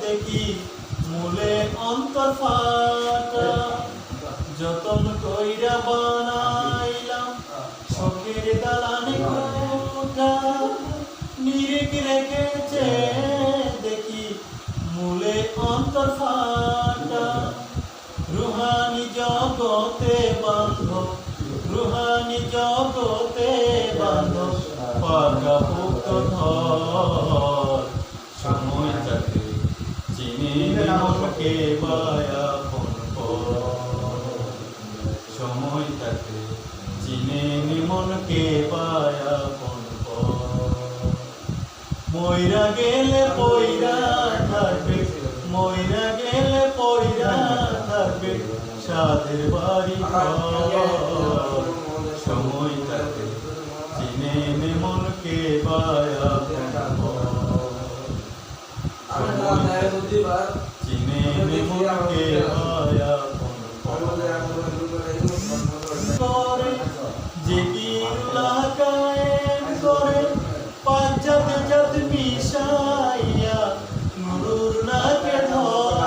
দেখি মূলে অন্তর ফাটা। যতন কইরা বানাইলাম শখের দালানে কোঠা, নিরেক রেখেছে দেখি মূলে অন্তর ফাটা। রুহানি জগতে বান্ধব, রুহানি জগতে বান্ধব পাকা পুক্ত ধর। সময়টাকে চিনে মনকে বায়াপন কর, সময়টাকে চিনে মনকে বায়াপন কর। মইরা গেলে পইরা থাকবে, মইরা গেলে পইরা থাকবে সাদের বাড়ি ঘর। সময়টাকে চিনে মনকে বায়াপন কর, চিনে মনকে বায়াপন কর। যে বিরুল্লাহ কায়েম করে পাঁচ জাত মিশাইয়া নুরুর নাকে ধর।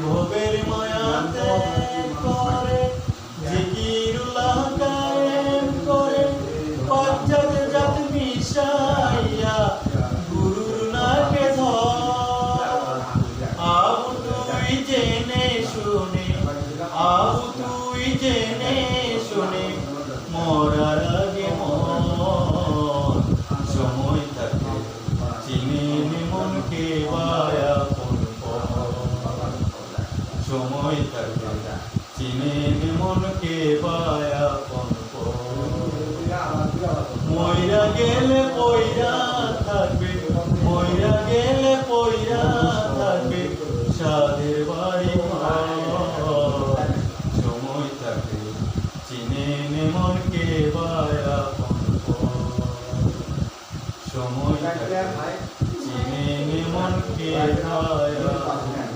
ভবের মায়াতে করে যে বিরুল্লাহ কায়েম করে পাঁচ জাত মিশাইয়া গুরুর নাকে ধর। আবু তুই জেনে শুনে, আবু তুই জেনে শুনে মরার আগে মর। সময়টাকে চিনে মনকে বায়াপন কর, সময়টাকে চিনে মনকে বায়াপন কর। মইরা গেলে পইরা থাকবে, মইরা গেলে পইরা থাকবে সাদের বাড়ি ঘর। সময়টাকে চিনে মনকে বায়াপন কর, সময়টাকে চিনে মনকে বায়াপন